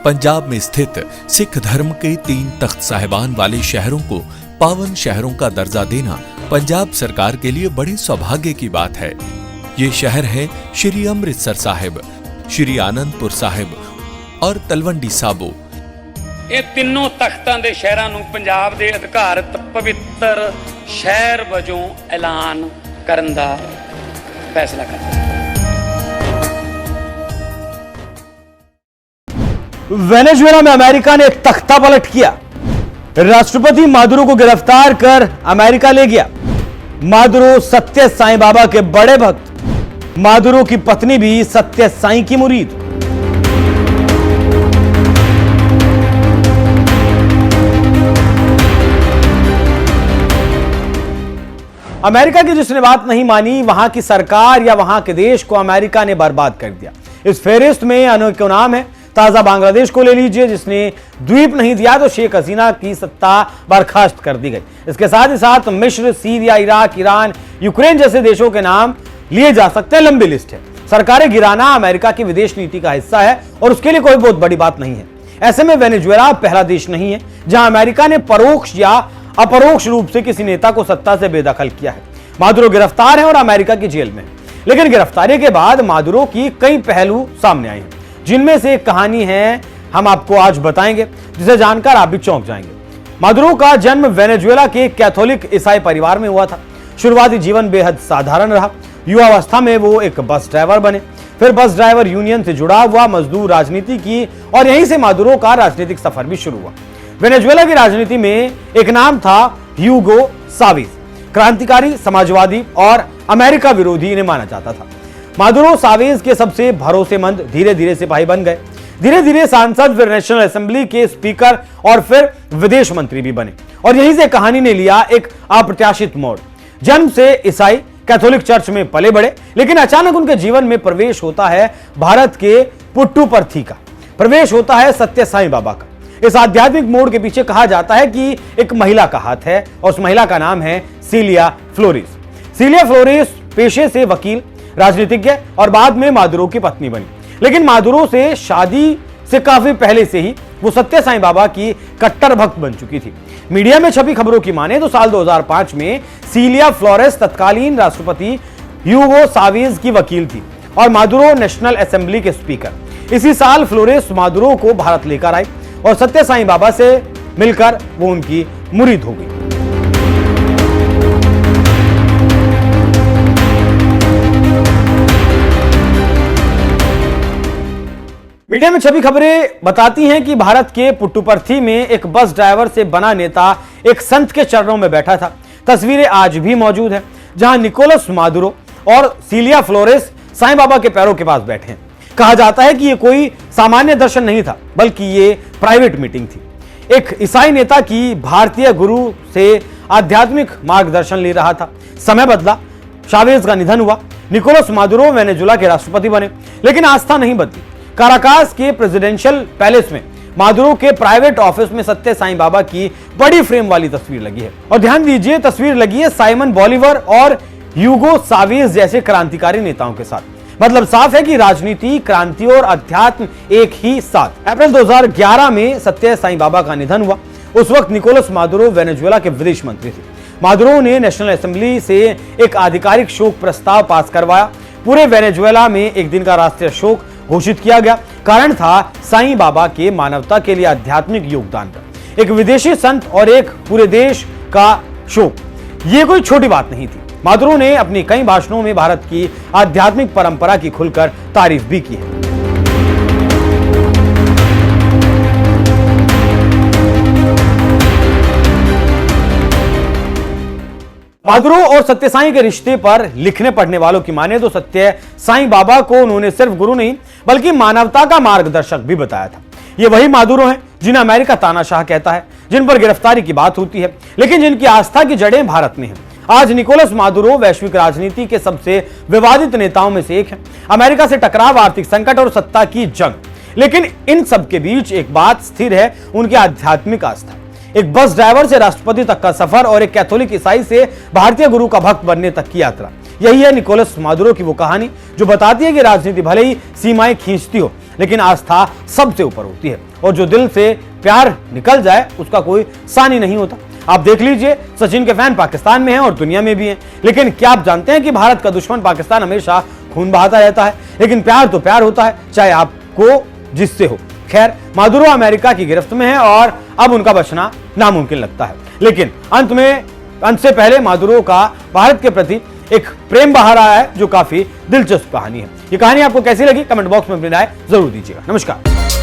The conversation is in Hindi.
पंजाब में स्थित सिख धर्म के 3 तख्त साहिबान वाले शहरों को पावन शहरों का दर्जा देना पंजाब सरकार के लिए बड़े सौभाग्य की बात है। ये शहर है श्री अमृतसर साहिब, श्री आनंदपुर साहिब और तलवंडी साबो। ਇਹ ਤਿੰਨੋਂ ਤਖਤਾਂ ਦੇ ਸ਼ਹਿਰਾਂ ਨੂੰ ਪੰਜਾਬ ਦੇ ਅਧਿਕਾਰਤ ਪਵਿੱਤਰ ਸ਼ਹਿਰ ਵਜੋਂ ਐਲਾਨ ਕਰਨ ਦਾ ਫੈਸਲਾ ਕੀਤਾ। वेनेजुएला में अमेरिका ने एक तख्ता पलट किया। राष्ट्रपति मादुरो को गिरफ्तार कर अमेरिका ले गया। मादुरो सत्य साईं बाबा के बड़े भक्त। मादुरो की पत्नी भी सत्य साईं की मुरीद। अमेरिका की जिसने बात नहीं मानी, वहां की सरकार या वहां के देश को अमेरिका ने बर्बाद कर दिया। इस फेहरिस्त में अनेकों नाम है। ताजा बांग्लादेश को ले लीजिए, जिसने द्वीप नहीं दिया तो शेख हसीना की सत्ता बर्खास्त कर दी गई। इसके साथ ही साथ मिस्र, सीरिया, इराक, ईरान, यूक्रेन जैसे देशों के नाम लिए जा सकते हैं। लंबी लिस्ट है। सरकारें गिराना अमेरिका की विदेश नीति का हिस्सा है और उसके लिए कोई बहुत बड़ी बात नहीं है। ऐसे में वेनेजुएला पहला देश नहीं है जहां अमेरिका ने परोक्ष या अपरोक्ष रूप से किसी नेता को सत्ता से बेदखल किया है। मादुरो गिरफ्तार है और अमेरिका की जेल में है, लेकिन गिरफ्तारी के बाद मादुरो की कई पहलू सामने आए हैं, जिनमें से एक कहानी है हम आपको आज बताएंगे, जिसे जानकर आप भी चौंक जाएंगे। मादुरो का जन्म वेनेजुएला के कैथोलिक ईसाई परिवार में हुआ था। शुरुआती जीवन बेहद साधारण रहा। युवावस्था में वो एक बस ड्राइवर बने, फिर बस ड्राइवर यूनियन से जुड़ा हुआ, मजदूर राजनीति की और यहीं से मादुरो का राजनीतिक सफर भी शुरू हुआ। वेनेजुएला की राजनीति में एक नाम था ह्यूगो सावेज। क्रांतिकारी, समाजवादी और अमेरिका विरोधी इन्हें माना जाता था। मादुरो सावेज के सबसे भरोसेमंद धीरे धीरे सिपाही बन गए। धीरे धीरे सांसद, फिर नेशनल असेंबली के स्पीकर और फिर विदेश मंत्री भी बने। और यहीं से कहानी ने लिया एक अप्रत्याशित मोड़। जन्म से ईसाई कैथोलिक चर्च में पले बड़े, लेकिन अचानक उनके जीवन में प्रवेश होता है भारत के पुट्टुपर्थी का। प्रवेश होता है सत्य साईं बाबा का। इस आध्यात्मिक मोड़ के पीछे कहा जाता है कि एक महिला का हाथ है और उस महिला का नाम है सीलिया फ्लोरेस। सीलिया फ्लोरेस पेशे से वकील, राजनीतिज्ञ और बाद में मादुरो की पत्नी बनी। लेकिन मादुरो से शादी से काफी पहले से ही वो सत्य साईं बाबा की कट्टर भक्त बन चुकी थी। मीडिया में छपी खबरों की माने तो साल 2005 में सीलिया फ्लोरेस तत्कालीन राष्ट्रपति ह्यूगो सावेज की वकील थी और मादुरो नेशनल असेंबली के स्पीकर। इसी साल फ्लोरेस मादुरो को भारत लेकर आई और सत्य साईं बाबा से मिलकर वो उनकी मुरीद हो गई। मीडिया में छपी खबरें बताती हैं कि भारत के पुट्टुपर्थी में एक बस ड्राइवर से बना नेता एक संत के चरणों में बैठा था। तस्वीरें आज भी मौजूद हैं, जहां निकोलस मादुरो और सीलिया फ्लोरेस साईं बाबा के पैरों के पास बैठे हैं। कहा जाता है कि यह कोई सामान्य दर्शन नहीं था, बल्कि ये प्राइवेट मीटिंग थी। एक ईसाई नेता की भारतीय गुरु से आध्यात्मिक मार्गदर्शन ले रहा था। समय बदला, शावेज का निधन हुआ, निकोलस मादुरो वेनेजुएला के राष्ट्रपति बने, लेकिन आस्था नहीं बदली। काराकास के प्रेसिडेंशियल पैलेस में मादुरो के प्राइवेट ऑफिस में सत्य साईं बाबा की बड़ी फ्रेम वाली तस्वीर लगी है। और ध्यान दीजिए, तस्वीर लगी है साइमन बोलीवर और ह्यूगो सावेज जैसे क्रांतिकारी नेताओं के साथ। मतलब साफ है कि राजनीति, क्रांति और अध्यात्म एक ही साथ। अप्रैल 2011 में सत्य साईं बाबा का निधन हुआ। उस वक्त निकोलस मादुरो वेनेजुएला के विदेश मंत्री थे। मादुरो ने नेशनल असेंबली से एक आधिकारिक शोक प्रस्ताव पास करवाया। पूरे वेनेजुएला में एक दिन का राष्ट्रीय शोक घोषित किया गया। कारण था साईं बाबा के मानवता के लिए आध्यात्मिक योगदान का। एक विदेशी संत और एक पूरे देश का शोक, ये कोई छोटी बात नहीं थी। मादुरो ने अपनी कई भाषणों में भारत की आध्यात्मिक परंपरा की खुलकर तारीफ भी की है। मादुरो और सत्य साईं के रिश्ते पर लिखने पढ़ने वालों की माने तो सत्य साईं बाबा को उन्होंने सिर्फ गुरु नहीं बल्कि मानवता का मार्गदर्शक भी बताया था। ये वही मादुरो हैं जिन्हें अमेरिका तानाशाह कहता है, जिन पर गिरफ्तारी की बात होती है, लेकिन जिनकी आस्था की जड़ें भारत में हैं। आज निकोलस मादुरो वैश्विक राजनीति के सबसे विवादित नेताओं में से एक है। अमेरिका से टकराव, आर्थिक संकट और सत्ता की जंग, लेकिन इन सब के बीच एक बात स्थिर है, उनकी आध्यात्मिक आस्था। एक बस ड्राइवर से राष्ट्रपति तक का सफर और एक कैथोलिक ईसाई से भारतीय गुरु का भक्त बनने तक की यात्रा। यही है निकोलस मादुरो की वो कहानी जो बताती है कि राजनीति भले ही सीमाएं खींचती हो, लेकिन आस्था सबसे ऊपर होती है और जो दिल से प्यार निकल जाए उसका कोई सानी नहीं होता। आप देख लीजिए, सचिन के फैन पाकिस्तान में हैं और दुनिया में भी हैं, लेकिन क्या आप जानते हैं कि भारत का दुश्मन पाकिस्तान हमेशा खून बहाता रहता है, लेकिन प्यार तो प्यार होता है, चाहे आपको जिससे हो। खैर, मादुरो अमेरिका की गिरफ्त में है और अब उनका बचना नामुमकिन लगता है, लेकिन अंत से पहले मादुरो का भारत के प्रति एक प्रेम बाहर आया है जो काफी दिलचस्प कहानी है। ये कहानी आपको कैसी लगी? कमेंट बॉक्स में अपनी राय जरूर दीजिएगा। नमस्कार।